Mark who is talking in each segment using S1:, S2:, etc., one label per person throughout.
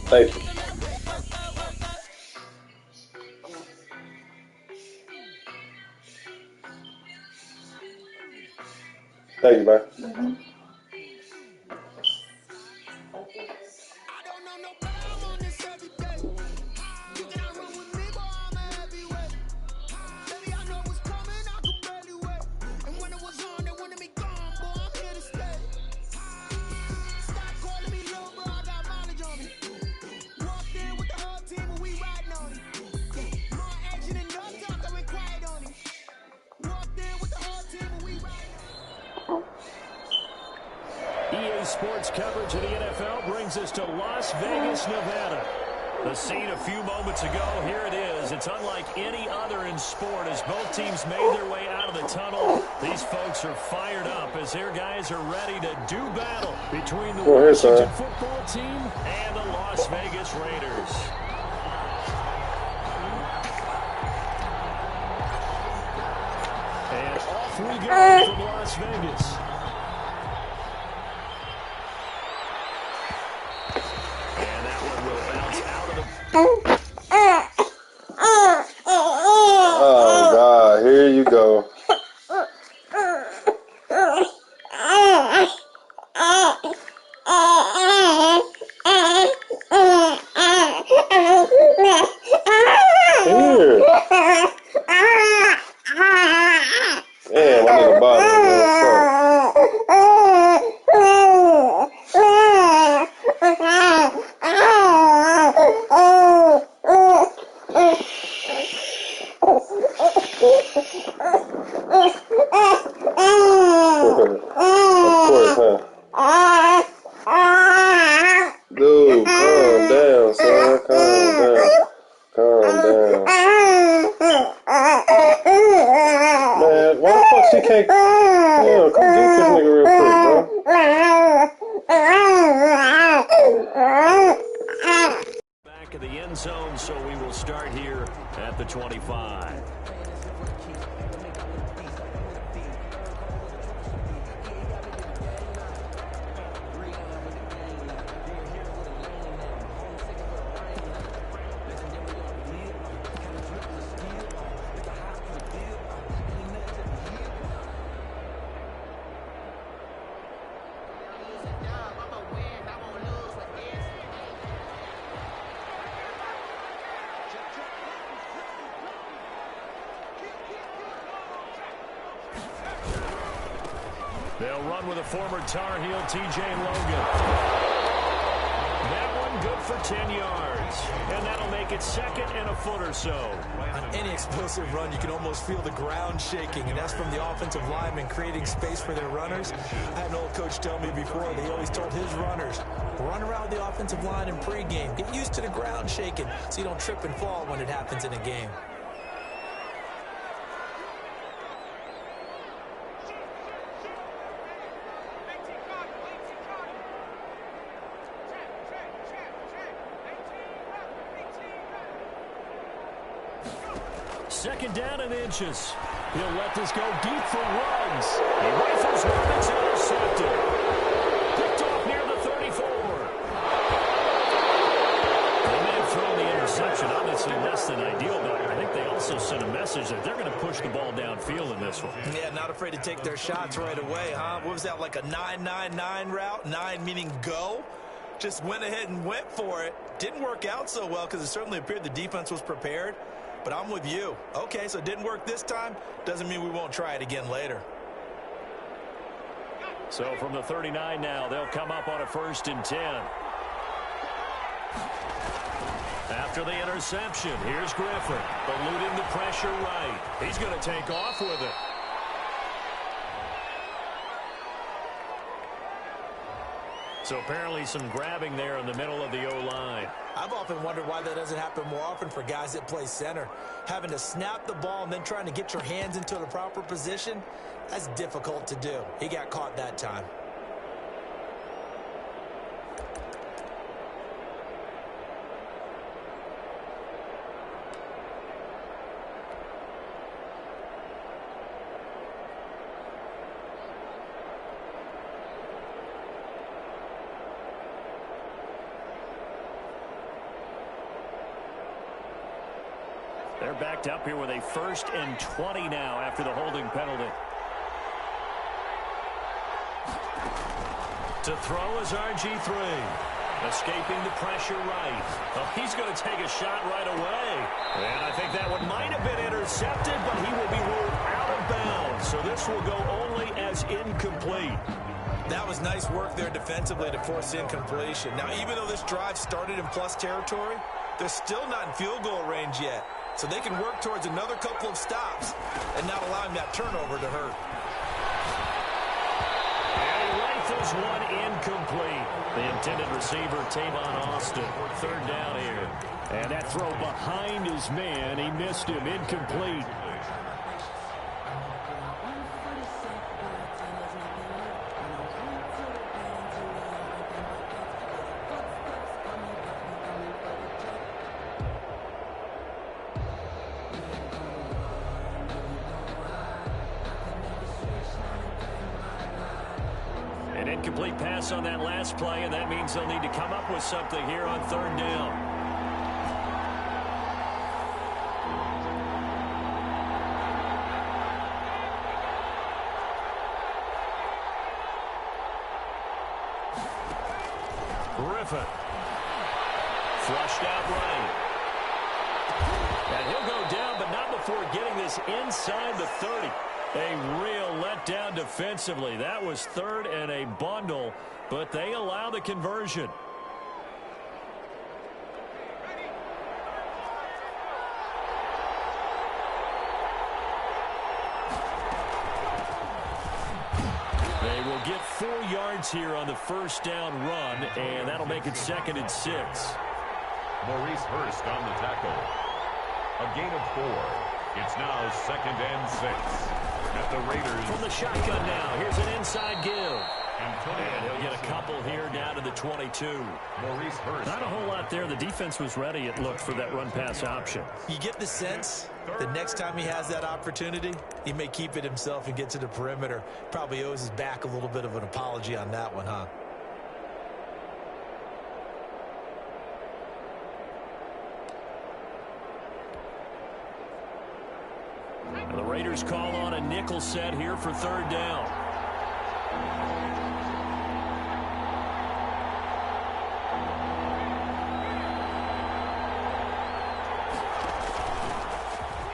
S1: Thank you. Thank you, man.
S2: EA Sports coverage of the NFL brings us to Las Vegas, Nevada. The scene a few moments ago, here it is. It's unlike any other in sport as both teams made their way out of the tunnel. These folks are fired up as their guys are ready to do battle between the Washington football team and the Las Vegas Raiders. And off we go from Las Vegas.
S1: Oh, God. Here you go. Here. Damn, I need a bottle, Of course, huh? Dude, calm down, son. Calm down. Calm down. Man, why the fuck she can't... Damn, come get this nigga real quick, bro.
S2: Back of the end zone, so we will start here at the 25. They'll run with a former Tar Heel, T.J. Logan. That one good for 10 yards. And that'll make it second and a foot or so.
S3: On any explosive run, you can almost feel the ground shaking, and that's from the offensive linemen creating space for their runners. I had an old coach tell me before, that he always told his runners, run around the offensive line in pregame. Get used to the ground shaking so you don't trip and fall when it happens in a game.
S2: Second down and inches. He'll let this go deep for Ruggs. He rifles one. It's intercepted. Picked off near the 34. They may have thrown the interception. Obviously less than ideal, but I think they also sent a message that they're going to push the ball downfield in this one.
S3: Yeah, not afraid to take their shots right away, huh? What was that, like a 9-9-9 route? 9 meaning go? Just went ahead and went for it. Didn't work out so well because it certainly appeared the defense was prepared. But I'm with you. Okay, so it didn't work this time. Doesn't mean we won't try it again later.
S2: So from the 39 now, they'll come up on a 1st and 10. After the interception, here's Griffin. Eluding the pressure right. He's going to take off with it. So apparently some grabbing there in the middle of the O-line.
S3: I've often wondered why that doesn't happen more often for guys that play center. Having to snap the ball and then trying to get your hands into the proper position, that's difficult to do. He got caught that time.
S2: They're backed up here with a 1st and 20 now after the holding penalty. To throw is RG3. Escaping the pressure right. Oh, he's going to take a shot right away. And I think that one might have been intercepted, but he will be ruled out of bounds. So this will go only as incomplete.
S3: That was nice work there defensively to force incompletion. Now, even though this drive started in plus territory, they're still not in field goal range yet. So they can work towards another couple of stops and not allowing that turnover to hurt.
S2: Rifles one incomplete. The intended receiver, Tavon Austin. 3rd down here. And that throw behind his man. He missed him. Incomplete. An incomplete pass on that last play, and that means they'll need to come up with something here on 3rd down. Griffin. Flushed out right. And he'll go down, but not before getting this inside the 30. A real letdown defensively. That was 3rd and a bundle, but they allow the conversion. They will get 4 yards here on the 1st down run, and that'll make it 2nd and 6.
S4: Maurice Hurst on the tackle. A gain of 4. It's now 2nd and 6. At the Raiders.
S2: From the shotgun now. Here's an inside give. And he'll get a couple here down to the 22.
S4: Maurice Hurst.
S2: Not a whole lot there. The defense was ready, it looked, for that run-pass option.
S3: You get the sense the next time he has that opportunity, he may keep it himself and get to the perimeter. Probably owes his back a little bit of an apology on that one, huh?
S2: The Raiders call on a nickel set here for 3rd down.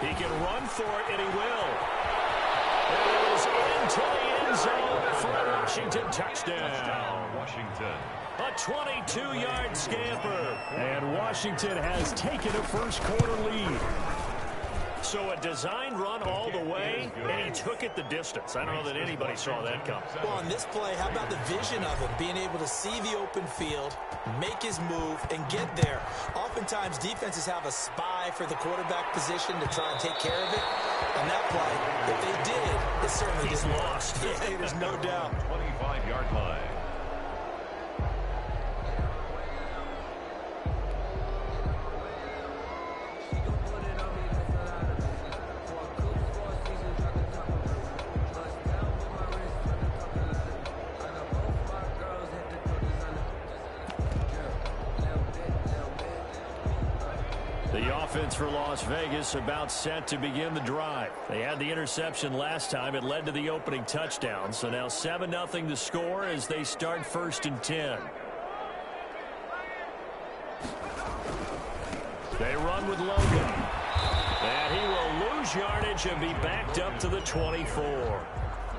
S2: He can run for it, and he will. It is into the end zone for a Washington touchdown.
S4: Washington.
S2: A 22-yard scamper. And Washington has taken a 1st quarter lead. So a designed run all the way, and he took it the distance. I don't know that anybody saw that come.
S3: Well, on this play, how about the vision of him, being able to see the open field, make his move, and get there. Oftentimes, defenses have a spy for the quarterback position to try and take care of it. On that play, if they did, it certainly
S2: He's
S3: didn't
S2: lost.
S3: work. Yeah, there's no doubt.
S4: 25-yard line.
S2: Offense for Las Vegas about set to begin the drive. They had the interception last time. It led to the opening touchdown. So now 7-0 to score as they start 1st and 10. They run with Logan. And he will lose yardage and be backed up to the 24.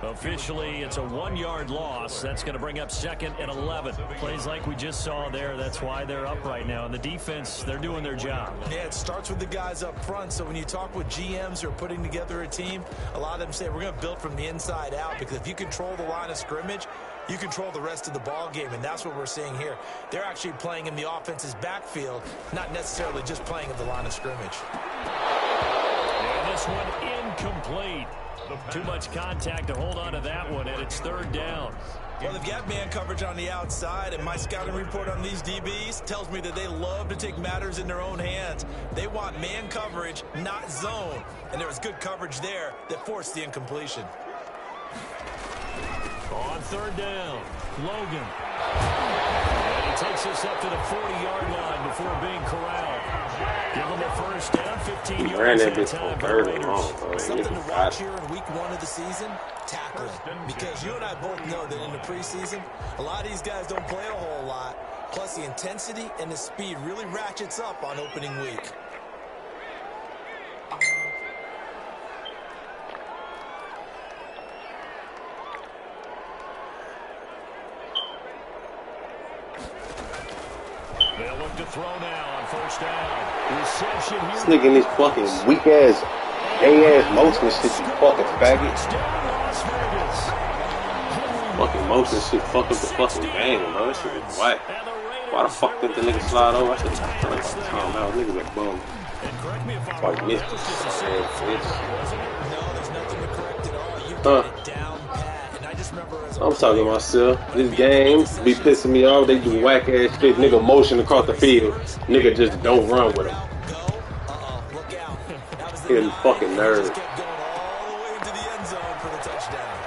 S2: Officially, it's a 1-yard loss. That's going to bring up 2nd and 11. Plays like we just saw there. That's why they're up right now. And the defense, they're doing their job.
S3: Yeah, it starts with the guys up front. So when you talk with GMs who are putting together a team, a lot of them say we're going to build from the inside out, because if you control the line of scrimmage, you control the rest of the ball game, and that's what we're seeing here. They're actually playing in the offense's backfield, not necessarily just playing at the line of scrimmage.
S2: And this one incomplete. Too much contact to hold on to that one, and it's 3rd down.
S3: Well, they've got man coverage on the outside, and my scouting report on these DBs tells me that they love to take matters in their own hands. They want man coverage, not zone, and there was good coverage there that forced the incompletion.
S2: On 3rd down, Logan. And he takes us up to the 40-yard line before being corralled. Give them a first down, 15 yards at a time for the Raiders.
S3: Something to watch here in week 1 of the season, tackling. Because you and I both know that in the preseason, a lot of these guys don't play a whole lot. Plus, the intensity and the speed really ratchets up on opening week.
S2: They'll look to throw now on first down. Reception here.
S1: This nigga in this fucking weak ass, gay ass motion shit, you fucking faggot. Fucking motion shit fuck up the fucking game, bro. This shit is whack. Why the fuck did the nigga slide over? I should have done it by time out. Niggas like bum. Like missed it.
S3: No, there's nothing to correct at all. You got it down pat. And I just remember as
S1: I'm talking to myself. This game be pissing me off. They do whack ass shit. Nigga motion across the field. Nigga just don't run with him.
S3: Look out.
S1: Getting fucking nerves.
S3: Kept going all the way into the end zone for the touchdown.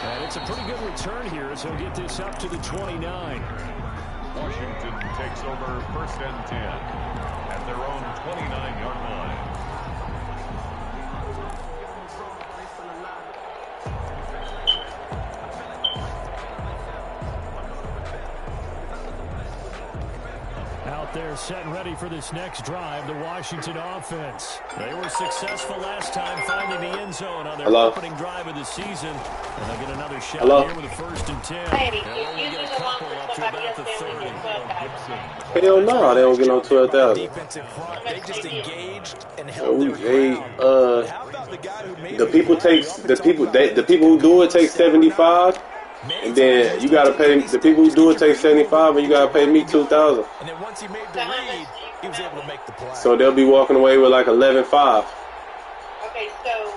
S2: And it's a pretty good return here as he'll get this up to the 29.
S4: Washington takes over first and 10 at their own 29-yard line.
S2: Out there set and ready for this next drive, the Washington offense. They were successful last time finding the end zone on their opening drive of the season. And they'll get another shot here with a first and 10. They'll only get a couple up to about the 30.
S1: Hell no, they don't get no 12,000.
S3: Defensive front, they just engaged and held their ground. How about the guy who made
S1: The people who do it take 75. And then you gotta pay the people who do it take 75, and you gotta pay me 2,000.
S3: And then once he made the read, he was able to make the play.
S1: So they'll be walking away with like 11-5.
S5: Okay, so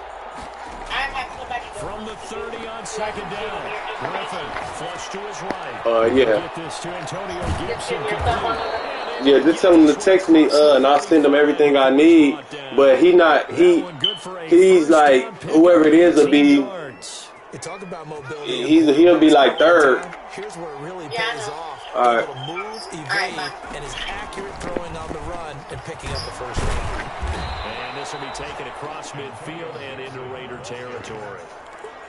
S5: I have somebody
S2: from the 30 on second down. Griffin flush to his right.
S1: Yeah.
S2: Get this to Antonio Gibson.
S1: Yeah, just tell him to text me, and I'll send him everything I need. But he's like whoever it is will be.
S3: You talk about mobility.
S1: He'll be like third.
S3: Here's where it really pays off.
S1: All right.
S3: Able to move, evade, and is accurate throwing on the run and picking up the first down.
S2: And this will be taken across midfield and into Raider territory.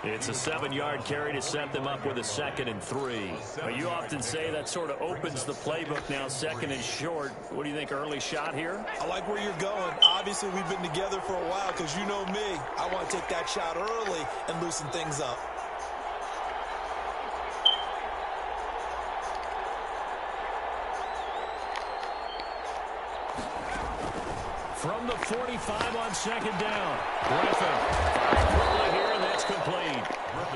S2: It's a 7-yard carry to set them up with a 2nd and 3. You often say that sort of opens the playbook now, 2nd and short. What do you think, early shot here?
S3: I like where you're going. Obviously, we've been together for a while because you know me. I want to take that shot early and loosen things up.
S2: From the 45 on second down. Griffin fires quickly here, and that's complete.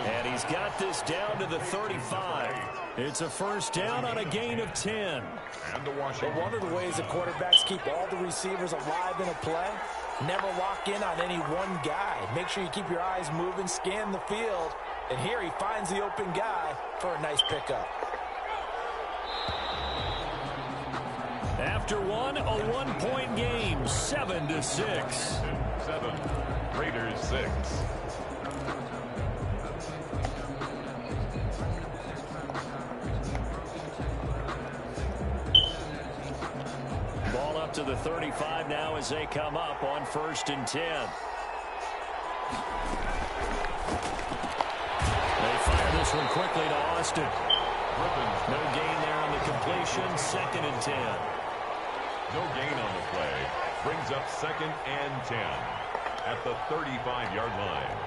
S2: And he's got this down to the 35. It's a first down on a gain of 10.
S3: But one of the ways that quarterbacks keep all the receivers alive in a play, never lock in on any one guy. Make sure you keep your eyes moving, scan the field. And here he finds the open guy for a nice pickup.
S2: After one, a 1-point game, 7-6.
S4: 7, Raiders 6.
S2: Ball up to the 35 now as they come up on 1st and 10. They fire this one quickly to Austin. No gain there on the completion, 2nd and 10.
S4: No gain on the play. Brings up 2nd and 10 at the 35-yard line.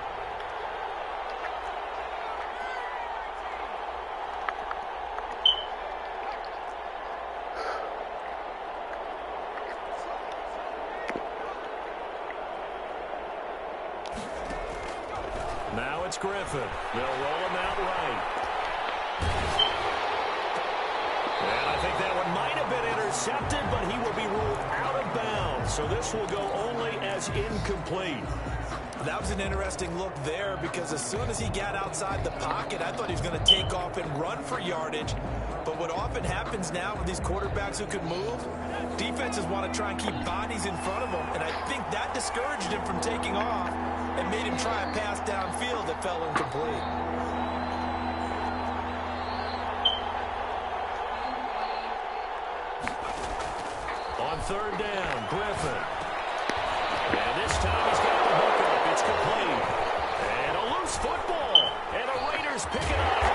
S2: Now it's Griffin. They'll roll him out right. And I think that one might have been intercepted, but he will be ruled out of bounds. So this will go only as incomplete.
S3: That was an interesting look there because as soon as he got outside the pocket, I thought he was going to take off and run for yardage. But what often happens now with these quarterbacks who can move, defenses want to try and keep bodies in front of them. And I think that discouraged him from taking off and made him try a pass downfield that fell incomplete.
S2: third down. Griffin. And this time he's got the hook up. It's complete. And a loose football. And the Raiders pick it up.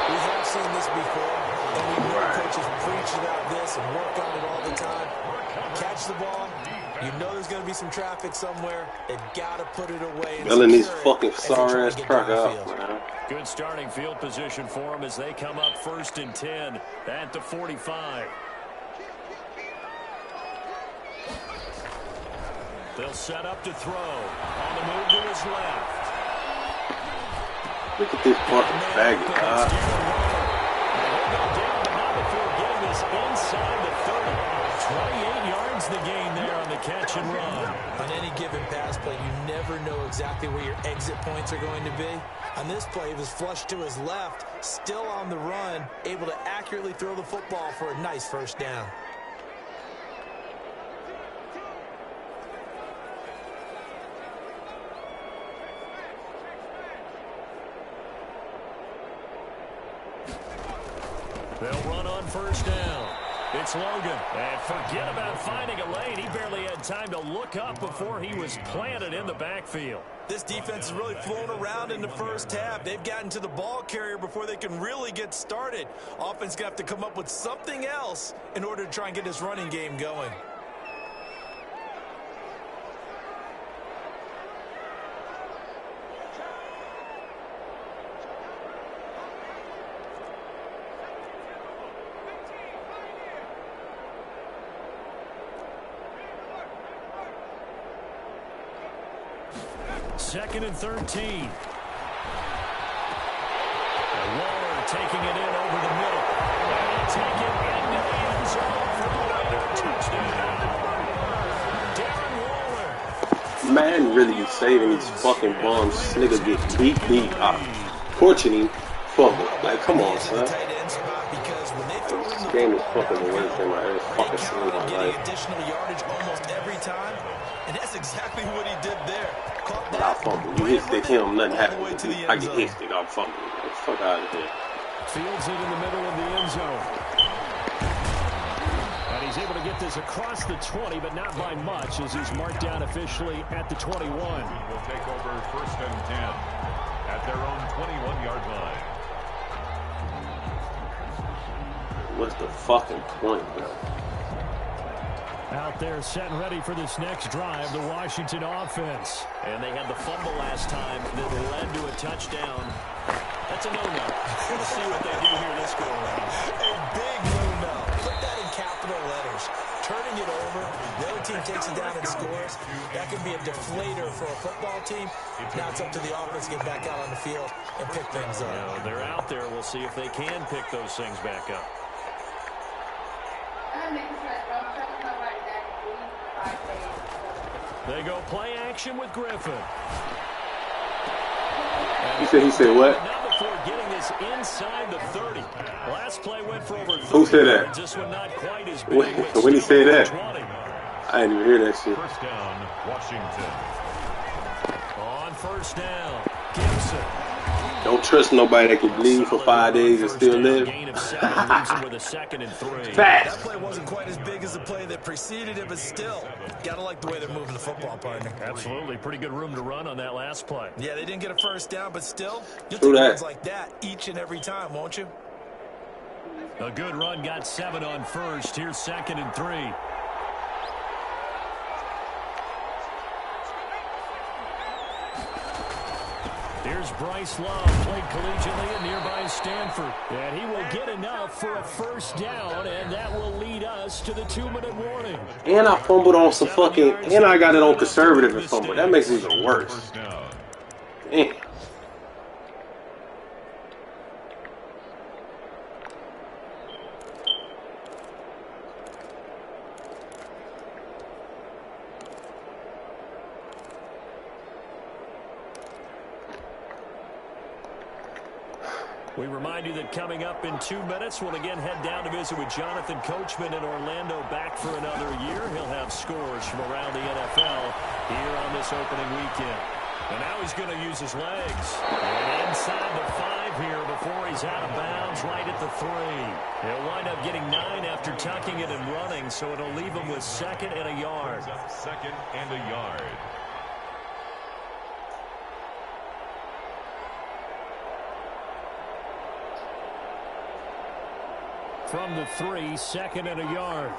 S3: We have seen this before, and we know coaches preach about this and work on it all the time. Catch the ball. You know there's going to be some traffic somewhere. They've got to put it away.
S1: Filling these fucking sorry-ass truck up, man.
S2: Good starting field position for them as they come up 1st and 10 at the 45. They'll set up to throw. On the move to his left.
S1: Look at this fucking faggot, huh?
S2: Not before getting this inside the 30. 28 yards the gain there on the catch and run.
S3: On any given pass play, you never know exactly where your exit points are going to be. On this play, he was flushed to his left, still on the run, able to accurately throw the football for a nice first down.
S2: They'll run on first down. It's Logan. And forget about finding a lane. He barely had time to look up before he was planted in the backfield.
S3: This defense is really flown around in the first half. They've gotten to the ball carrier before they can really get started. Offense going to have to come up with something else in order to try and get this running game going.
S2: Second and 13. And Waller taking it in over the middle. And he'll take it into the end zone for the Raider touchdown. Darren Waller.
S1: Man, really be saving these fucking bums. This nigga get beat up. Torching him. Fuck it. Like, come on, son. This game is fucking the worst thing I ever fucking seen in my life.
S3: Additional yardage almost every time. And that's exactly what he did there.
S1: But I fumble. You hit stick him, nothing happens. I get hit stick, I'm fumbling. Get the fuck out of here.
S2: Fields it in the middle of the end zone. And he's able to get this across the 20, but not by much as he's marked down officially at the 21.
S4: Will take over 1st and 10 at their own 21-yard line.
S1: What's the fucking point, bro?
S2: Out there set and ready for this next drive, the Washington offense. And they had the fumble last time that led to a touchdown. That's a no-no. We'll see what they do here this go around.
S3: A big no-no. Put that in capital letters. Turning it over, the other team takes it down and scores. That can be a deflator for a football team. Now it's up to the offense to get back out on the field and pick things up.
S2: You know, they're out there. We'll see if they can pick those things back up. They go play action with Griffin.
S1: He said what?
S2: Now before getting this inside the 30. Last play went for over 30.
S1: Who said that?
S2: This one not quite as big.
S1: When he said that?
S2: 20.
S1: I didn't even hear that shit.
S4: First down, Washington.
S2: On first down, Gibson.
S1: Don't trust nobody that can bleed for 5 days and still live.
S2: With a 2nd and 3.
S3: That play wasn't quite as big as the play that preceded it, but still, gotta like the way they're moving the football, partner.
S2: Absolutely, pretty good room to run on that last play.
S3: Yeah, they didn't get a first down, but still, you'll
S1: True
S3: take
S1: that.
S3: runs like that each and every time, won't you?
S2: A good run, got 7 on first. Here's 2nd and 3. Here's Bryce Love, played collegiately at nearby Stanford. And he will get enough for a first down, and that will lead us to the 2-minute warning.
S1: And I fumbled on some fucking, and I got it on conservative and fumble. That makes it even worse. Damn.
S2: We remind you that coming up in 2 minutes, we'll again head down to visit with Jonathan Coachman in Orlando, back for another year. He'll have scores from around the NFL here on this opening weekend. And now he's going to use his legs. And inside the 5 here before he's out of bounds right at the 3. He'll wind up getting 9 after tucking it and running, so it'll leave him with 2nd and a yard.
S4: Second and a yard.
S2: From the 3, 2nd and a yard.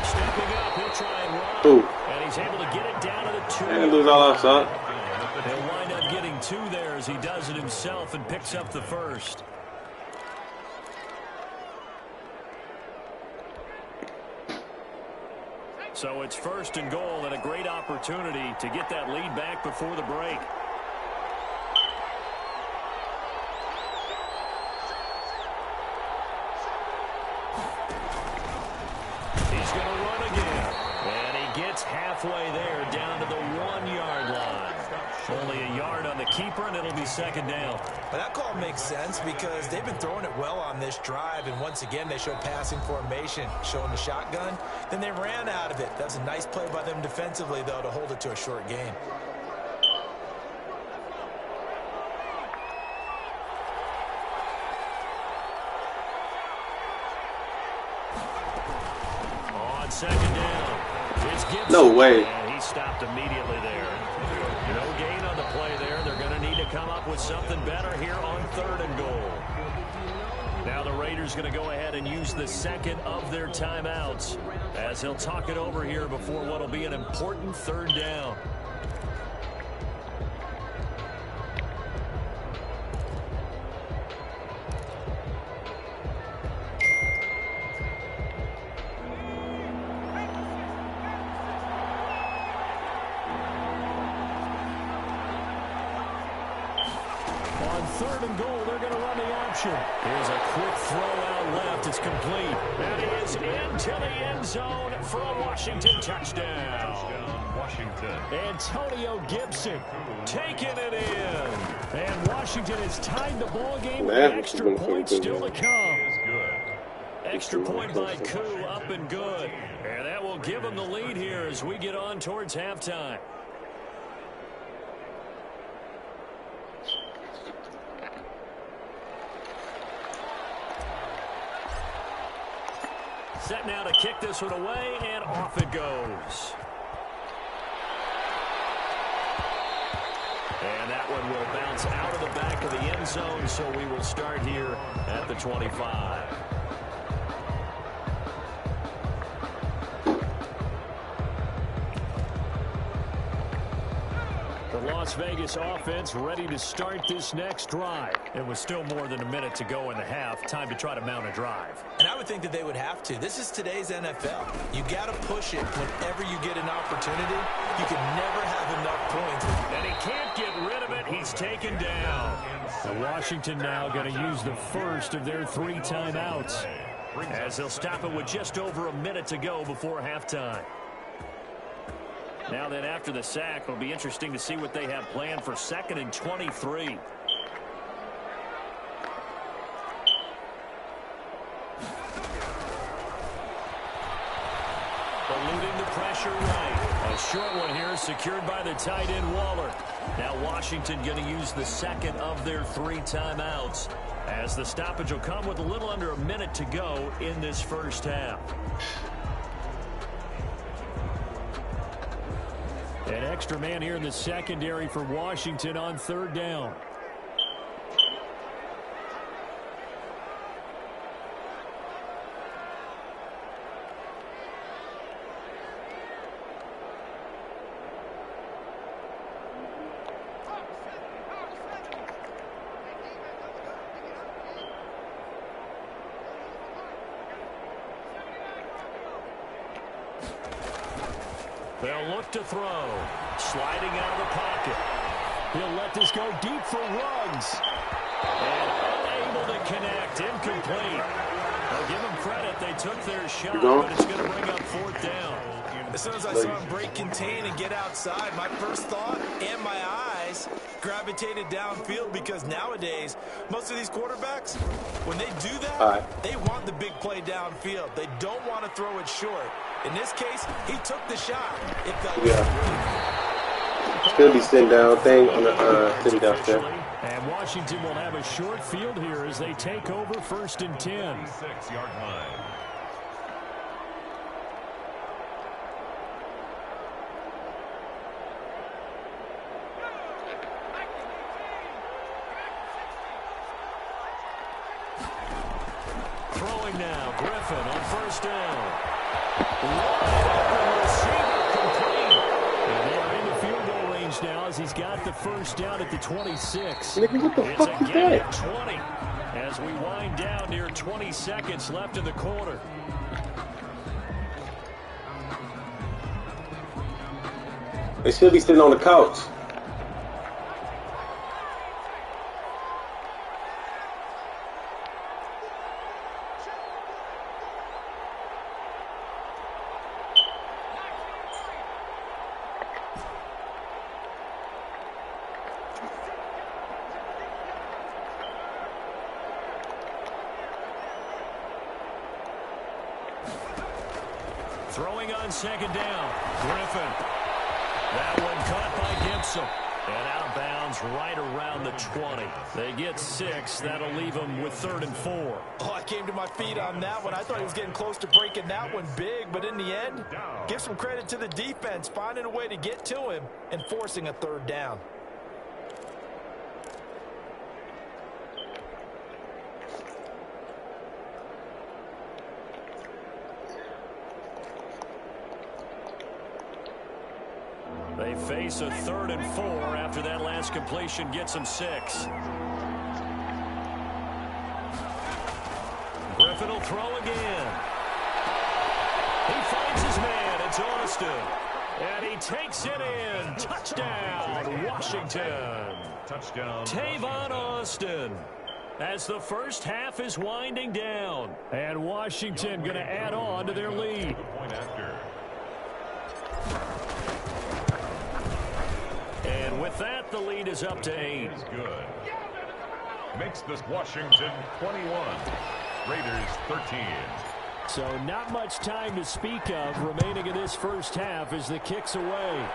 S2: Stepping up, he'll try and run.
S1: Ooh.
S2: And he's able to get it down to the 2.
S1: And lose all outside.
S2: He'll wind up getting 2 there as he does it himself and picks up the 1st. So it's 1st and goal and a great opportunity to get that lead back before the break. He's going to run again. And he gets halfway there down to the 1-yard line. Only a yard on the keeper, and it'll be 2nd down.
S3: But that call makes sense because they've been throwing it well on this drive, and once again they show passing formation, showing the shotgun. Then they ran out of it. That's a nice play by them defensively, though, to hold it to a short gain.
S2: On 2nd down, it's Gibson.
S1: No way.
S2: And he stopped immediately there. No gain on the play there. They're going to need to come up with something better here on 3rd and goal. Now the Raiders going to go ahead and use the 2nd of their timeouts as he'll talk it over here before what will be an important 3rd down. On 3rd and goal, they're going to run the option. Here's a quick throw out left. It's complete. And he is into the end zone for a Washington touchdown.
S4: Washington.
S2: Antonio Gibson taking it in. And Washington has tied the ball game with
S1: Man,
S2: an extra point still to come.
S4: Is good.
S2: Extra point by Koo, up and good. And that will give them the lead here as we get on towards halftime. Set now to kick this one away, and off it goes. And that one will bounce out of the back of the end zone, so we will start here at the 25. The Las Vegas offense ready to start this next drive. It was still more than a minute to go in the half. Time to try to mount a drive.
S3: And I would think that they would have to. This is today's NFL. You got to push it whenever you get an opportunity. You can never have enough points.
S2: And he can't get rid of it. He's taken down. And Washington now going to use the 1st of their 3 timeouts as they'll stop it with just over a minute to go before halftime. Now then, after the sack, it'll be interesting to see what they have planned for 2nd and 23. Eluding the pressure right. A short one here secured by the tight end Waller. Now Washington going to use the 2nd of their 3 timeouts as the stoppage will come with a little under a minute to go in this first half. An extra man here in the secondary for Washington on 3rd down. They'll look to throw. Sliding out of the pocket. He'll let this go deep for Ruggs. And unable to connect. Incomplete. I'll give them credit. They took their shot, but it's going to bring up 4th down.
S3: As soon as I saw him break contain and get outside, my first thought and my eyes gravitated downfield, because nowadays, most of these quarterbacks, when they do that, they want the big play downfield. They don't want to throw it short. In this case, he took the shot. It felt
S1: Still be sitting down thing on the sitting down there.
S2: And Washington will have a short field here as they take over 1st and 10.
S4: 6-yard line.
S2: Throwing now, Griffin on 1st down. Wide receiver complete. And they are in the field goal range now as he's got the 1st down at the 26.
S1: Nigga, what the fuck is
S2: gain
S1: that?
S2: of 20 as we wind down near 20 seconds left in the quarter.
S1: They should be sitting on the couch.
S2: Throwing on 2nd down, Griffin. That one caught by Gibson. And outbounds right around the 20. They get 6. That'll leave them with 3rd and 4.
S3: Oh, I came to my feet on that one. I thought he was getting close to breaking that one big, but in the end, give some credit to the defense, finding a way to get to him and forcing a 3rd down.
S2: They face a 3rd and 4 after that last completion gets them 6. Griffin will throw again. He finds his man. It's Austin. And he takes it in. Touchdown, Washington.
S4: Touchdown.
S2: Tavon Austin. As the first half is winding down. And Washington going to add on to their lead.
S4: Point after.
S2: And with that, the lead is up to 8.
S4: Is good. Makes this Washington 21. Raiders 13.
S2: So not much time to speak of remaining in this first half as the kick's away.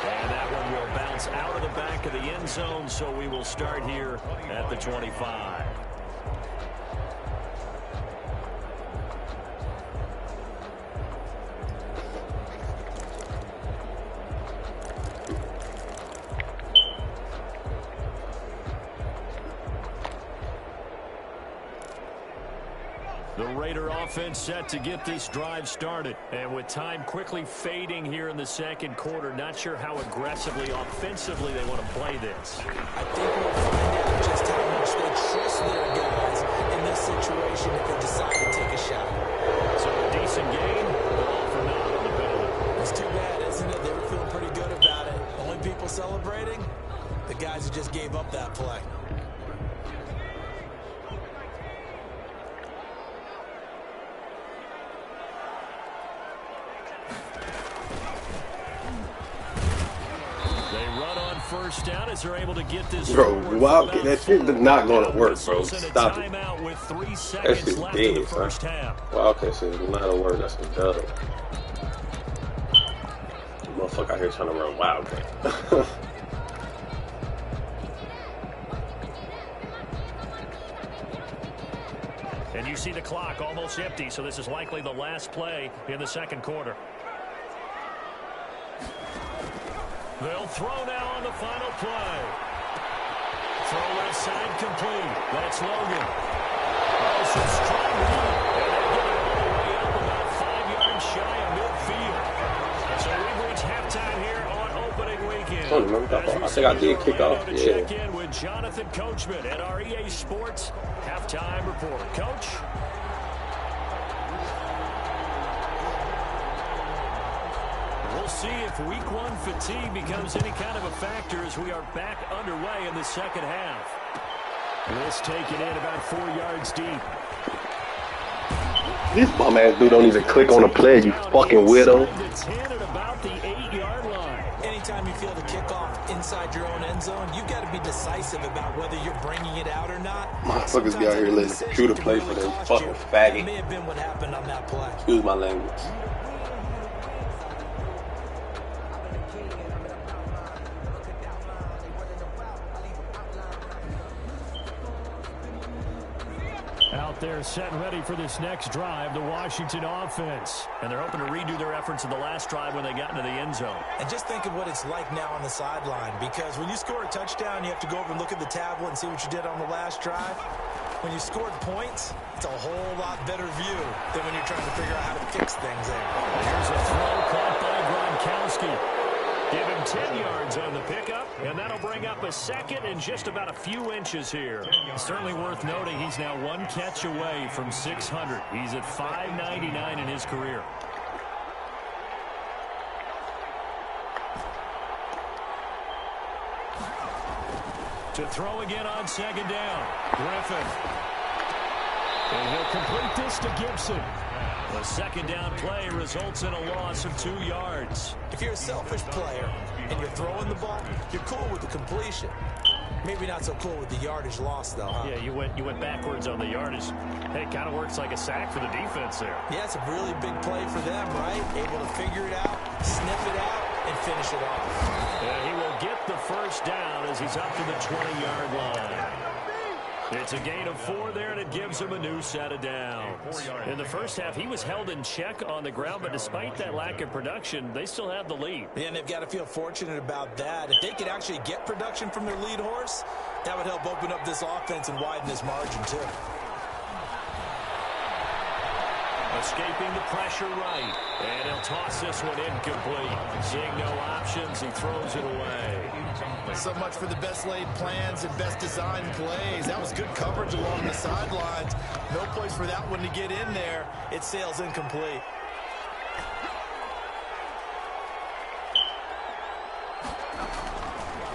S2: And that one will bounce out of the back of the end zone, so we will start here at the 25. The Raider offense set to get this drive started. And with time quickly fading here in the second quarter, not sure how aggressively, offensively they want to play this.
S3: I think we'll find out just how much they trust their guys in this situation if they decide to take a shot.
S2: So a decent game, but all for naught on the penalty.
S3: It's too bad, isn't it? They were feeling pretty good about it. Only people celebrating? The guys who just gave up that play.
S2: First down as they're able to get this.
S1: Bro, wow, that shit is not going to work, bro. Stop it.
S2: With 3
S1: That
S2: seconds
S1: shit's
S2: left in the
S1: dead,
S2: first
S1: son.
S2: half.
S1: Wildcat shit is not a word. That's a dub. Motherfucker out here trying to run Wildcat.
S2: And you see the clock almost empty, so this is likely the last play in the second quarter. They'll throw now on the final play. Throw left side complete. That's Logan. Oh, some strong lead. And they get it all the way up about 5 yards shy of midfield. So we've reached halftime here on opening weekend.
S1: I think I did kick off.
S2: To check in with Jonathan Coachman at our EA Sports halftime report. Coach? We'll see if week one fatigue becomes any kind of a factor as we are back underway in the second half. This taken in about 4 yards deep.
S1: This bum ass dude don't even click on the play, you fucking weirdo.
S3: Anytime you feel the kickoff inside your own end zone, you've got to be decisive about whether you're bringing it out or not.
S1: Motherfuckers be out here letting the computer play for them fucking faggot.
S3: It may have been what happened on that play.
S1: Excuse my language.
S2: Out there set and ready for this next drive, the Washington offense. And they're hoping to redo their efforts in the last drive when they got into the end zone.
S3: And just think of what it's like now on the sideline, because when you score a touchdown, you have to go over and look at the tablet and see what you did on the last drive. When you scored points, it's a whole lot better view than when you're trying to figure out how to fix things there.
S2: Here's a throw caught by Gronkowski. Give him 10 yards on the pickup, and that'll bring up a second and just about a few inches here. Certainly worth noting he's now one catch away from 600. He's at 599 in his career. To throw again on second down. Griffin. And he'll complete this to Gibson. The second down play results in a loss of 2 yards.
S3: If you're a selfish player and you're throwing the ball, you're cool with the completion. Maybe not so cool with the yardage loss, though, huh?
S2: Yeah, you went backwards on the yardage. Hey, it kind of works like a sack for the defense there.
S3: Yeah, it's a really big play for them, right? Able to figure it out, sniff it out, and finish it off.
S2: He will get the first down as he's up to the 20-yard line. It's a gain of 4 there, and it gives him a new set of downs. In the first half, he was held in check on the ground, but despite that lack of production, they still have the lead.
S3: Yeah, and they've got to feel fortunate about that. If they could actually get production from their lead horse, that would help open up this offense and widen this margin, too.
S2: Escaping the pressure right, and he'll toss this one incomplete. Seeing no options, he throws it away.
S3: So much for the best laid plans and best designed plays. That was good coverage along the sidelines. No place for that one to get in there. It sails incomplete.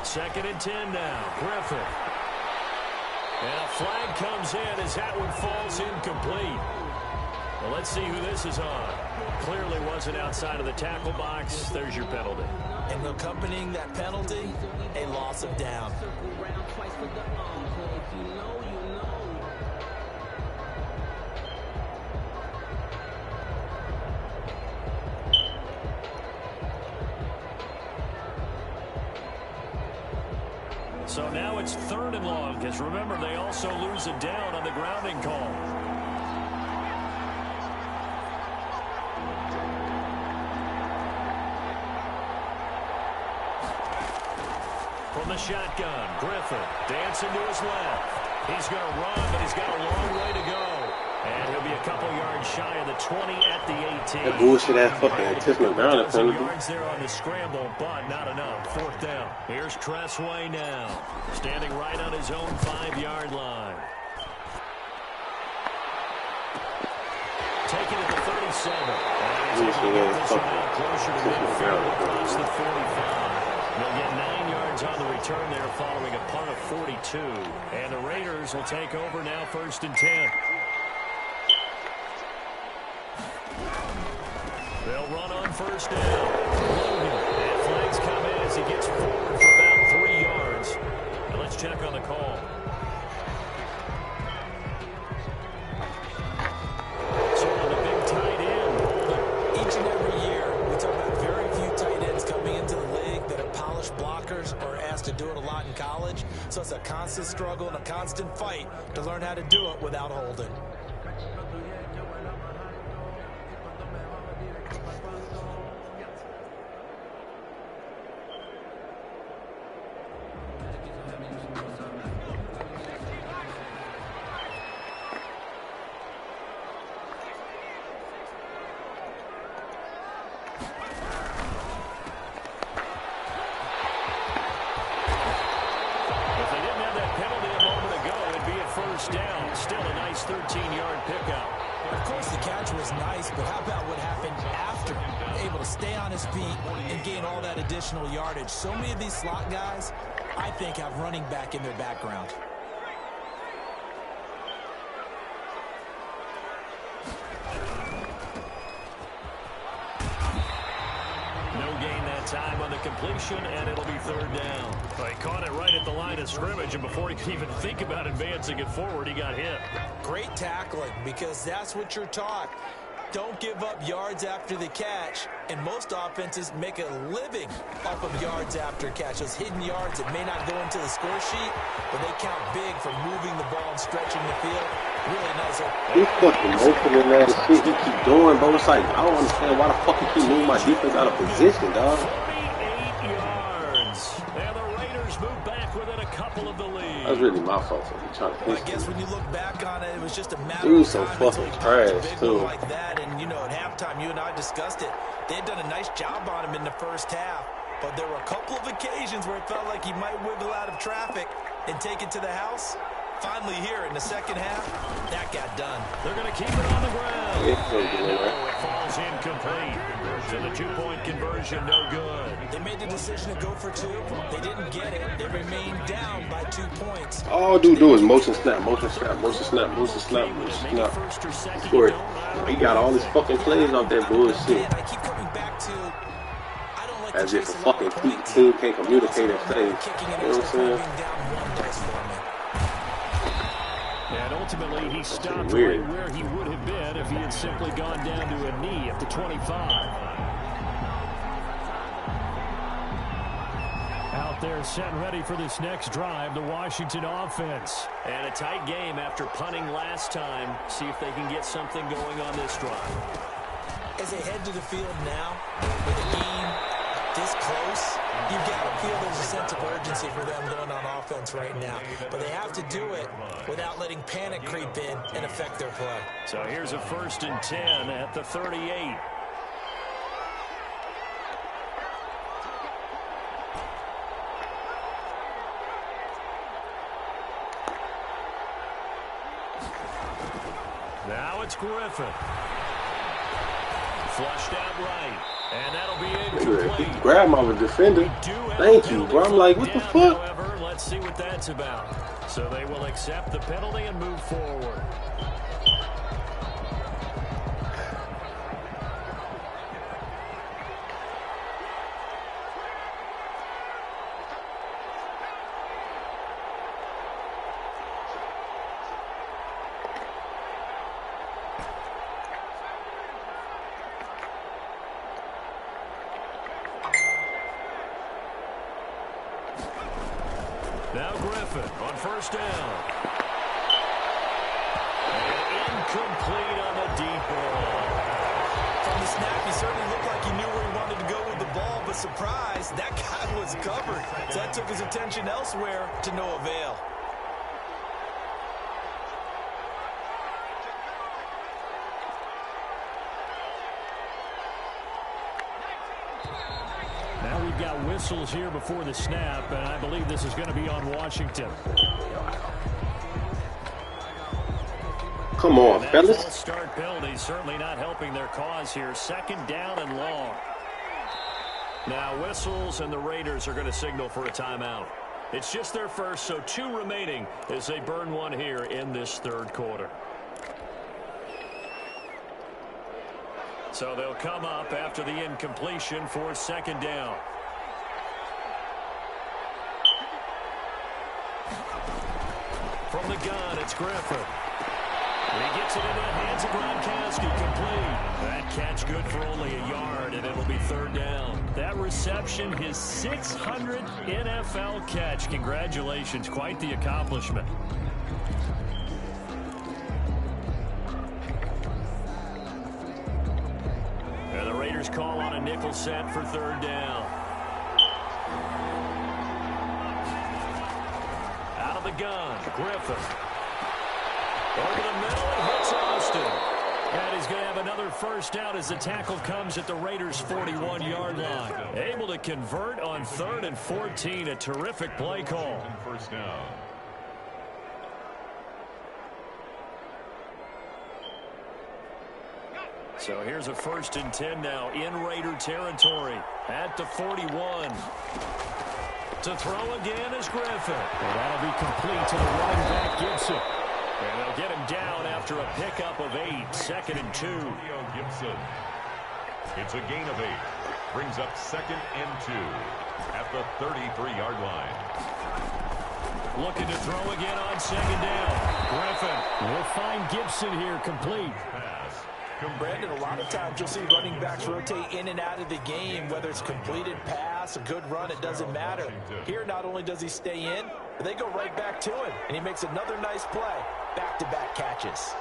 S2: Second and 10 now. Griffin. And a flag comes in as that one falls incomplete. Well, let's see who this is on. Clearly wasn't outside of the tackle box. There's your penalty.
S3: And accompanying that penalty, a loss of down.
S2: So now it's 3rd and long, because remember, they also lose a down on the grounding call. From the shotgun, Griffin dancing to his left. He's going to run, but he's got a long way to go. And he'll be a couple yards shy of the 20 at the 18.
S1: That bullshit ass fucking intentional ground in front of
S2: yards there on the scramble, but not enough. 4th down. Here's Tressway now, standing right on his own 5-yard line. Taking it to 37. And he's able to get this one out closer to midfield across the 45. They'll get 9 yards on the return there following a punt of 42. And the Raiders will take over now 1st and 10. They'll run on 1st down. And flags come in as he gets forward for about 3 yards. And let's check on the call. So on the big tight end.
S3: Each and every year, we talk about very few tight ends coming into the league that are polished blockers or asked to do it a lot in college. So it's a constant struggle and a constant fight to learn how to do it without holding.
S2: Down. Still a nice 13-yard pickup.
S3: Of course, the catch was nice, but how about what happened after? Able to stay on his feet and gain all that additional yardage. So many of these slot guys, I think, have running back in their background.
S2: time on the completion, and it'll be third down. Well, he caught it right at the line of scrimmage, and before he could even think about advancing it forward, he got hit.
S3: Great tackling, because that's what you're taught. Don't give up yards after the catch, and most offenses make a living off of yards after catch. Those hidden yards that may not go into the score sheet, but they count big for moving the ball and stretching the field. Really nice.
S1: He fucking opening that shit he keep doing, bro. It's like, I don't understand why the fuck he keep moving my defense out of position, dog.
S2: 48 yards. And the Raiders move back within a couple of the lead.
S1: That's really my fault for trying to
S3: I guess when you look back on it, it was just a matter
S1: Dude,
S3: of
S1: so
S3: time
S1: fucking
S3: until he
S1: trash,
S3: popped a big
S1: too.
S3: one like that. And, you know, at halftime, you and I discussed it. They had done a nice job on him in the first half. But there were a couple of occasions where it felt like he might wiggle out of traffic and take it to the house. Finally here in the second half, that got done.
S2: They're going to keep it on the ground.
S1: It's so good, right?
S2: Oh, it falls incomplete. So the two-point conversion, no good.
S3: They made the decision to go for two. They didn't get it. They remained down by 2 points.
S1: All dude do is motion snap, motion snap, motion snap, motion snap, motion
S2: Maybe
S1: snap.
S2: first or second,
S1: Score
S2: you
S1: it.
S2: don't know.
S1: He got all his fucking plays off that bullshit.
S3: And I keep coming back to, I don't like
S1: As
S3: to
S1: if
S3: chase
S1: a
S3: a lot
S1: fucking
S3: of points.
S1: team can't communicate and say, you know
S3: Kicking an
S1: what I'm
S3: extra point,
S1: saying?
S3: being down one does for me.
S2: And ultimately, he stopped
S1: weird.
S2: right where he would have been if he had simply gone down to a knee at the 25. Out there set and ready for this next drive, the Washington offense. And a tight game after punting last time. See if they can get something going on this drive.
S3: As they head to the field now, with a game this close, you've got to feel there's a sense of urgency for them going on offense right now. But they have to do it without letting panic creep in and affect their play.
S2: So here's a 1st and 10 at the 38. Now it's Griffin. Flushed out right. And that'll be incomplete.
S1: He grabbed my defender. Thank you, bro. I'm like, what the fuck?
S2: However, let's see what that's about. So they will accept the penalty and move forward. Now Griffin on 1st down. And incomplete on the deep ball.
S3: From the snap, he certainly looked like he knew where he wanted to go with the ball, but surprise, that guy was covered. So that took his attention elsewhere to no avail.
S2: Now we've got whistles here before the snap, and I believe this is going to be on Washington.
S1: Come on,
S2: That
S1: fellas.
S2: false start penalty certainly not helping their cause here. 2nd down and long. Now whistles, and the Raiders are going to signal for a timeout. It's just their first, so 2 remaining as they burn one here in this 3rd quarter. So they'll come up after the incompletion for 2nd down. From the gun, it's Griffin. He gets it into the hands of Gronkowski, complete. That catch good for only a yard, and it'll be 3rd down. That reception, his 600th NFL catch. Congratulations, quite the accomplishment. And the Raiders call on a nickel set for 3rd down. Out of the gun, Griffin. Over the middle, and hits Austin. And he's going to have another 1st down as the tackle comes at the Raiders' 41-yard line. Able to convert on 3rd and 14. A terrific play call.
S4: 1st down.
S2: So here's a 1st and 10 now in Raider territory at the 41. To throw again is Griffin. And that'll be complete to the running back Gibson. And they'll get him down after a pickup of 8. 2nd and 2.
S4: Gibson. It's a gain of 8. Brings up 2nd and 2 at the 33-yard line.
S2: Looking to throw again on 2nd down. Griffin will find Gibson here complete.
S4: Pass.
S3: Brandon, a lot of times you'll see running backs rotate in and out of the game, whether it's completed pass, a good run, it doesn't matter. Here, not only does he stay in, but they go right back to him, and he makes another nice play. Back-to-back catches.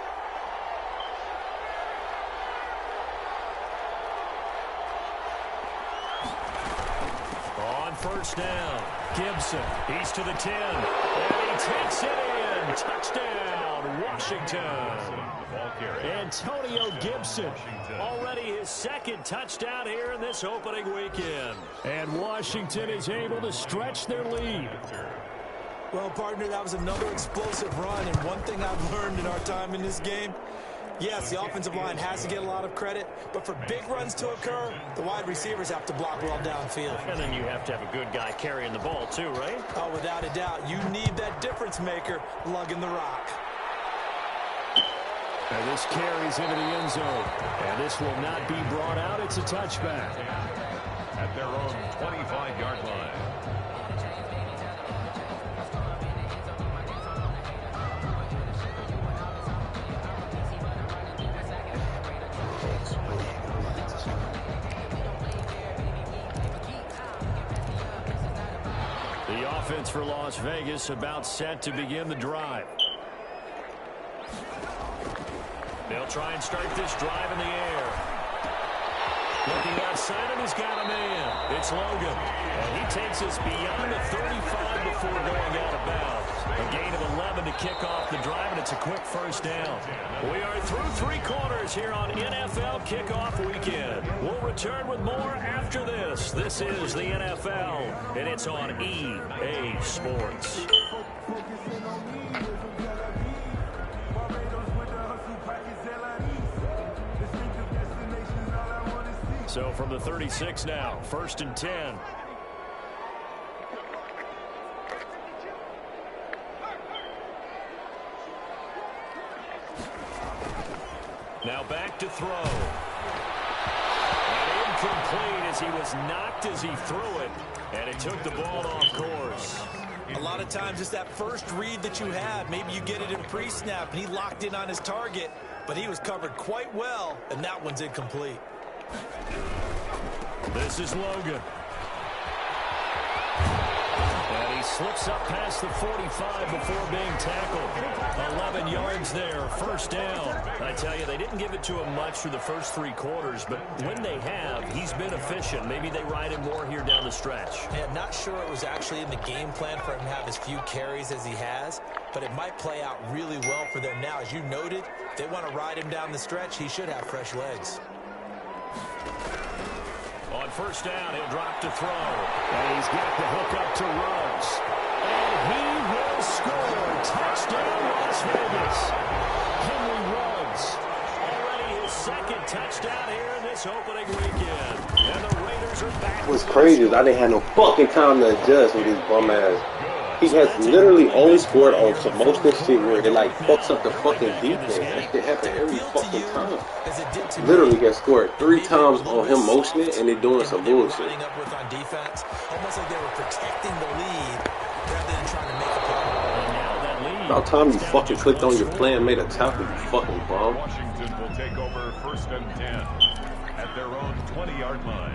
S2: On 1st down, Gibson, he's to the 10, and he takes it in. Touchdown, Washington. Antonio Gibson, already his 2nd touchdown here in this opening weekend. And Washington is able to stretch their lead.
S3: Well, partner, that was another explosive run, and one thing I've learned in our time in this game, yes, the offensive line has to get a lot of credit, but for big runs to occur, the wide receivers have to block well downfield.
S2: And then you have to have a good guy carrying the ball too, right?
S3: Oh, without a doubt. You need that difference maker lugging the rock.
S2: And this carries into the end zone. And this will not be brought out. It's a touchback.
S4: At their own 25-yard line.
S2: The offense for Las Vegas about set to begin the drive. They'll try and start this drive in the air. Looking outside, and he's got a man. It's Logan. And he takes us beyond the 35 before going out of bounds. A gain of 11 to kick off the drive, and it's a quick 1st down. We are through 3 quarters here on NFL Kickoff Weekend. We'll return with more after this. This is the NFL, and it's on EA Sports. So from the 36 now, 1st and 10. Now back to throw. And incomplete as he was knocked as he threw it. And it took the ball off course.
S3: A lot of times it's that first read that you have. Maybe you get it in pre-snap, and he locked in on his target, but he was covered quite well, and that one's incomplete.
S2: This is Logan. And he slips up past the 45 before being tackled. 11 yards there, 1st down. I tell you, they didn't give it to him much through the first 3 quarters, but when they have, he's been efficient. Maybe they ride him more here down the stretch.
S3: Yeah, not sure it was actually in the game plan for him to have as few carries as he has, but it might play out really well for them now. As you noted, they want to ride him down the stretch. He should have fresh legs.
S2: On 1st down, he'll drop to throw. And he's got the hook up to Ruggs. And he will score. Touchdown, Las Vegas. Henry Ruggs. Already his 2nd touchdown here in this opening weekend. And the Raiders are back.
S1: What's crazy is I didn't have no fucking time to adjust with these bum ass. He has literally only scored on some motion shit where it like fucks up the fucking defense. That shit happen every fucking time. Literally gets scored 3 times on him motioning and they're doing some bullshit.
S3: Almost like they were protecting the lead rather than trying to make a play.
S1: About time you fucking clicked on your plan and made a tackle, you fucking bum.
S4: Washington will take over 1st and 10 at their own 20-yard line.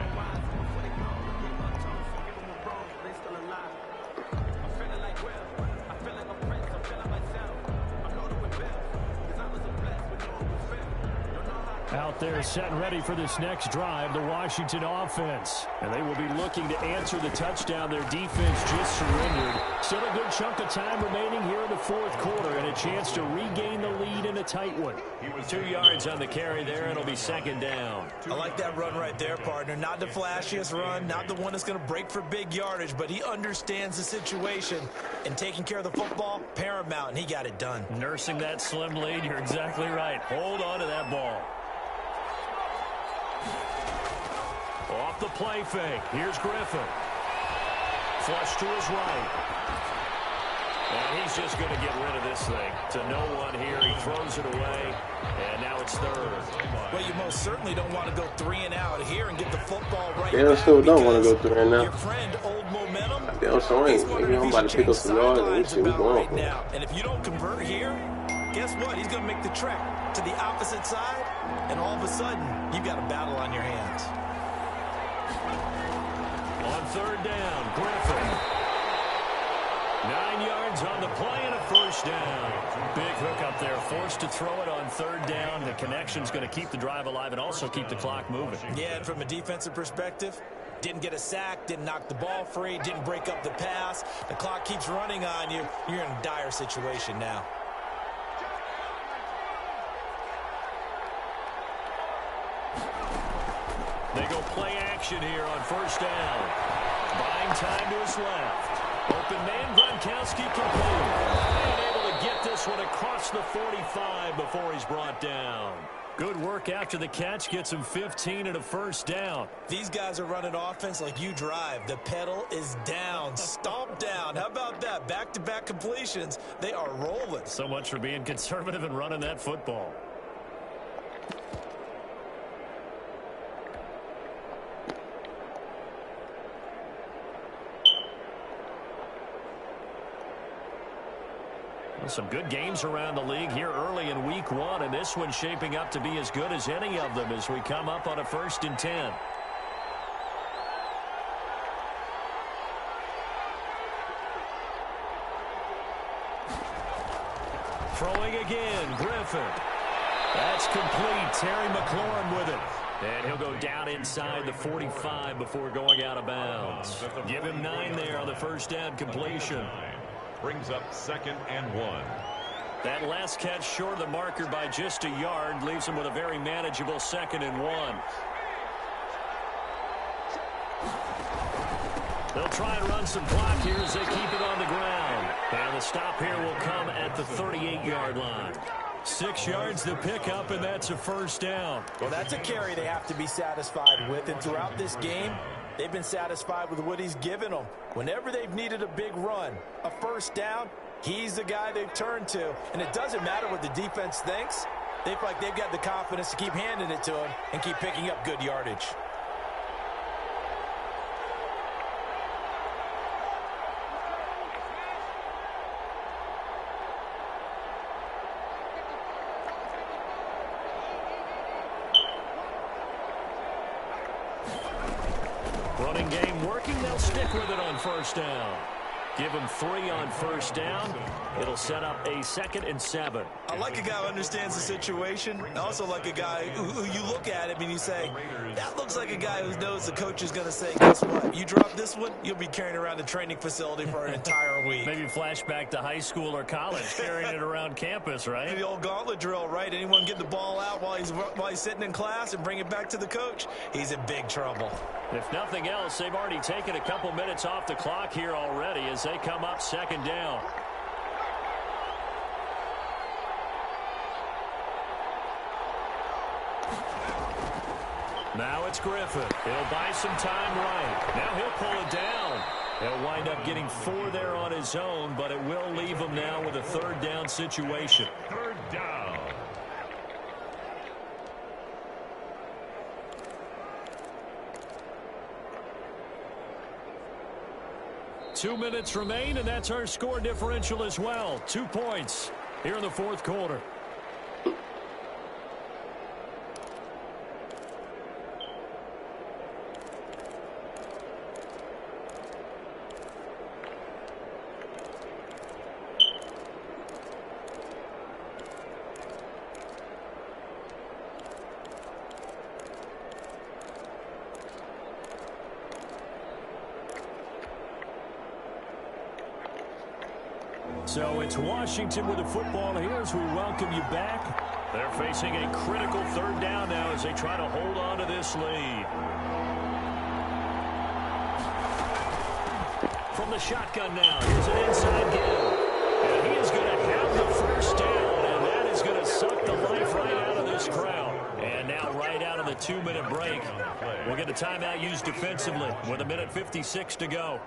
S2: Out there set and ready for this next drive, the Washington offense. And they will be looking to answer the touchdown their defense just surrendered. Still a good chunk of time remaining here in the 4th quarter and a chance to regain the lead in a tight one. 2 yards on the carry there, and it'll be 2nd down.
S3: I like that run right there, partner. Not the flashiest run, not the one that's going to break for big yardage, but he understands the situation, and taking care of the football, paramount, and he got it done.
S2: Nursing that slim lead, you're exactly right. Hold on to that ball. Off the play fake. Here's Griffin. Flush to his right. And he's just going to get rid of this thing. To no one here. He throws it away. And now it's 3rd.
S3: Well, you most certainly don't want to go 3 and out here and get the football right
S1: They
S3: back.
S1: still don't want to go 3 and
S3: your
S1: out.
S3: friend, old momentum,
S1: Damn, so ain't.
S3: he's wondering
S1: I'm
S3: if he
S1: about
S3: should
S1: to pick
S3: change
S1: up some yards and
S3: sidelines
S1: shit. We
S3: about
S1: going
S3: right
S1: for it.
S3: now. And if you don't convert here, guess what? He's going to make the trek to the opposite side, and all of a sudden, you've got a battle on your hands.
S2: On third down, Griffin. 9 yards on the play and a first down. Big hook up there, forced to throw it on third down. The connection's going to keep the drive alive and also keep the clock moving.
S3: Yeah, and from a defensive perspective, didn't get a sack, didn't knock the ball free, didn't break up the pass. The clock keeps running on you. You're in a dire situation now.
S2: They go play action here on first down. Buying time to his left. Open man, Gronkowski complete. And able to get this one across the 45 before he's brought down. Good work after the catch. Gets him 15 and a first down.
S3: These guys are running offense like you drive. The pedal is down. Stomp down. How about that? Back-to-back completions. They are rolling.
S2: So much for being conservative and running that football. Some good games around the league here early in week 1, and this one's shaping up to be as good as any of them as we come up on a 1st and 10. Throwing again, Griffin. That's complete. Terry McLaurin with it. And he'll go down inside the 45 before going out of bounds. Give him 9 there on the first down completion.
S4: Brings up 2nd and 1.
S2: That last catch short of the marker by just a yard leaves him with a very manageable 2nd and 1. They'll try and run some clock here as they keep it on the ground. And the stop here will come at the 38-yard line. 6 yards to pick up, and that's a first down.
S3: Well, that's a carry they have to be satisfied with. And throughout this game, they've been satisfied with what he's given them. Whenever they've needed a big run, a first down, he's the guy they've turned to. And it doesn't matter what the defense thinks. They feel like they've got the confidence to keep handing it to him and keep picking up good yardage.
S2: Running game working. They'll stick with it on first down. Give him 3 on first down. It'll set up a 2nd and 7.
S3: I like a guy who understands the situation. I also like a guy who you look at him and you say, that looks like a guy who knows the coach is going to say, guess what? You drop this one, you'll be carrying around the training facility for an entire week.
S2: Maybe flashback to high school or college, carrying it around campus, right?
S3: The old gauntlet drill, right? Anyone get the ball out while he's sitting in class and bring it back to the coach, he's in big trouble.
S2: If nothing else, they've already taken a couple minutes off the clock here already as they come up 2nd down. Now it's Griffin. He'll buy some time right. Now he'll pull it down. He'll wind up getting 4 there on his own, but it will leave him now with a 3rd down situation.
S4: 3rd down.
S2: Two minutes remain, and that's our score differential as well. 2 points here in the 4th quarter. So it's Washington with the football here as we welcome you back. They're facing a critical 3rd down now as they try to hold on to this lead. From the shotgun now, here's an inside give. And he is going to have the first down, and that is going to suck the life right out of this crowd. And now right out of the 2-minute break, we'll get a timeout used defensively with 1:56 to go.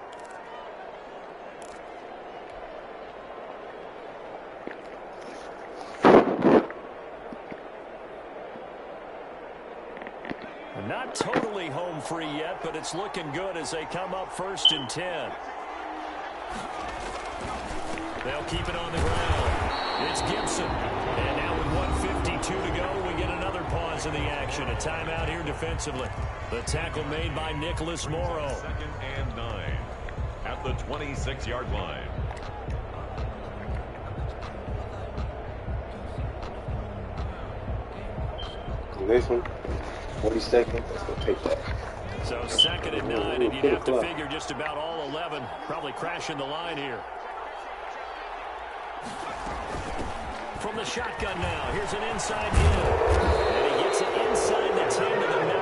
S2: Not totally home free yet, but it's looking good as they come up 1st and 10. They'll keep it on the ground. It's Gibson. And now with 1:52 to go, we get another pause in the action. A timeout here defensively. The tackle made by Nicholas Morrow.
S4: 2nd and 9 at the 26-yard line.
S1: This one, 40 seconds, let's go take that.
S2: So 2nd and 9, and you'd have to figure just about all 11 probably crashing the line here. From the shotgun now, here's an inside hit. And he gets it inside the 10 to the 9.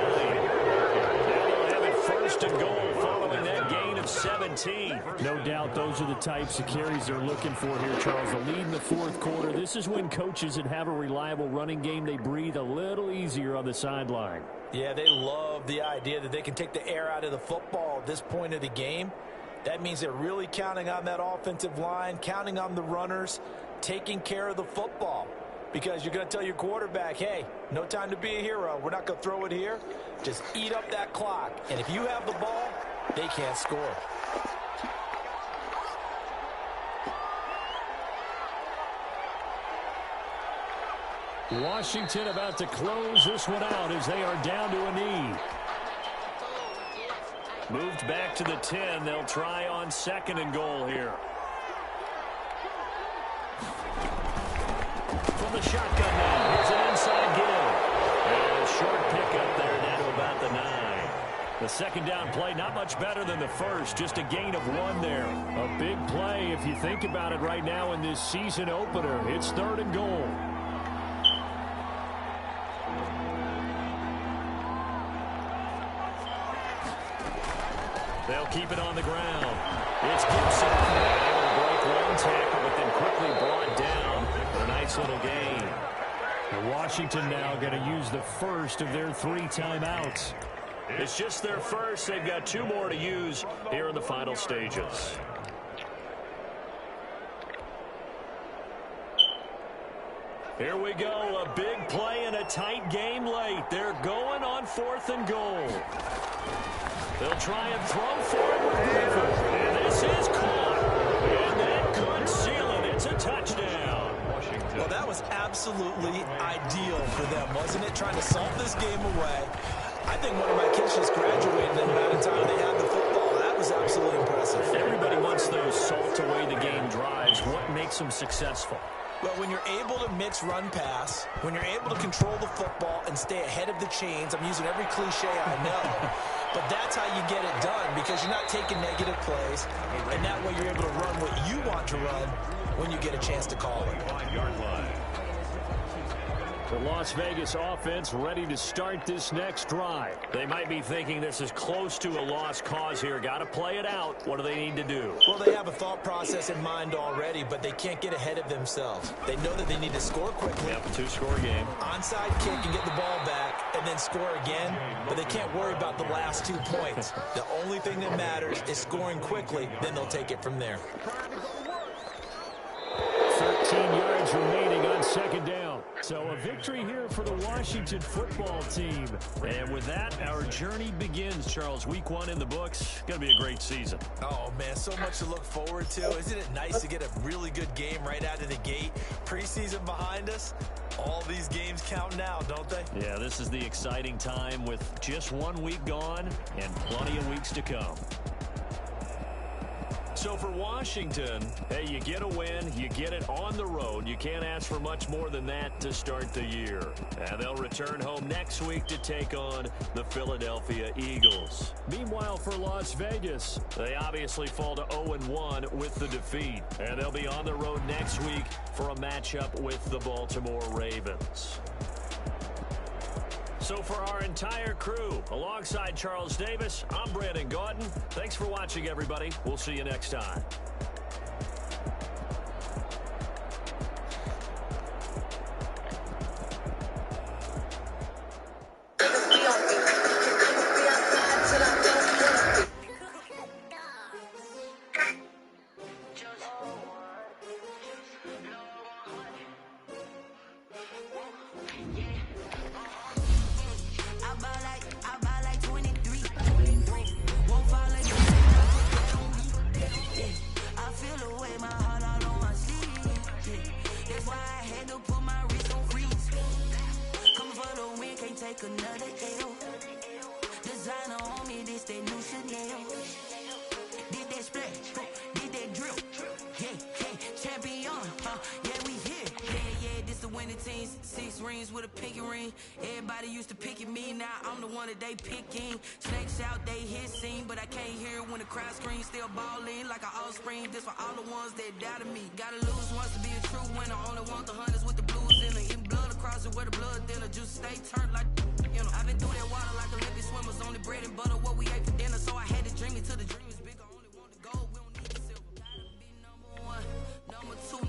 S2: Now they'll have it 1st and goal following that gain of 17.
S6: No doubt those are the types of carries they're looking for here, Charles. The lead in the 4th quarter. This is when coaches that have a reliable running game, they breathe a little easier on the sideline.
S3: Yeah, they love the idea that they can take the air out of the football at this point of the game. That means they're really counting on that offensive line, counting on the runners, taking care of the football. Because you're going to tell your quarterback, hey, no time to be a hero. We're not going to throw it here. Just eat up that clock. And if you have the ball, they can't score.
S6: Washington about to close this one out as they are down to a knee.
S2: Moved back to the 10. They'll try on 2nd and goal here. From the shotgun now, here's an inside give. And a short pickup there down to about the 9. The 2nd down play not much better than the 1st, just a gain of 1 there.
S6: A big play if you think about it right now in this season opener. It's 3rd and goal.
S2: They'll keep it on the ground. It's Gibson. Able to break one tackle, but then quickly brought down for a nice little gain.
S6: And Washington now going to use the 1st of their 3 timeouts.
S2: It's just their 1st. They've got 2 more to use here in the final stages. Here we go. A big play and a tight game late. They're going on 4th and goal. They'll try and throw for it with Griffin. And this is caught. And that could seal it. It's a touchdown.
S3: Well, that was absolutely ideal for them, wasn't it? Trying to salt this game away. I think one of my kids just graduated in the amount of time they had the football. That was absolutely impressive.
S2: Everybody wants those salt away the game drives. What makes them successful?
S3: Well, when you're able to mix run pass, when you're able to control the football and stay ahead of the chains, I'm using every cliche I know, but that's how you get it done because you're not taking negative plays, and that way you're able to run what you want to run when you get a chance to call it.
S4: 5-yard line.
S6: The Las Vegas offense ready to start this next drive.
S2: They might be thinking this is close to a lost cause here. Got to play it out. What do they need to do?
S3: Well, they have a thought process in mind already, but they can't get ahead of themselves. They know that they need to score quickly.
S2: Yep, 2-score game.
S3: Onside kick and get the ball back and then score again, but they can't worry about the last 2 points. The only thing that matters is scoring quickly, then they'll take it from there.
S6: 13 yards remaining on 2nd down. So a victory here for the Washington football team.
S2: And with that, our journey begins, Charles. Week 1 in the books. Going to be a great season.
S3: Oh, man, so much to look forward to. Isn't it nice to get a really good game right out of the gate? Preseason behind us. All these games count now, don't they?
S2: Yeah, this is the exciting time with just 1 week gone and plenty of weeks to come. So for Washington, hey, you get a win, you get it on the road. You can't ask for much more than that to start the year. And they'll return home next week to take on the Philadelphia Eagles.
S6: Meanwhile, for Las Vegas,
S2: they obviously fall to 0-1 with the defeat. And they'll be on the road next week for a matchup with the Baltimore Ravens. So for our entire crew, alongside Charles Davis, I'm Brandon Gaudin. Thanks for watching, everybody. We'll see you next time.
S7: I take another L. Designer on me, this that new Chanel. Did that splash, did that drill. Yeah, champion, yeah, we here. Yeah, this the winning team. 6 rings with a pinky ring. Everybody used to pick at me, now I'm the one that they picking. Snakes out, they hit scene, but I can't hear it when the crowd screams. Still balling like an offspring. This for all the ones that doubted me. Gotta lose once to be a true winner. Only want the hunters with the blues in it. Eating blood across it where the blood thinner. Just stay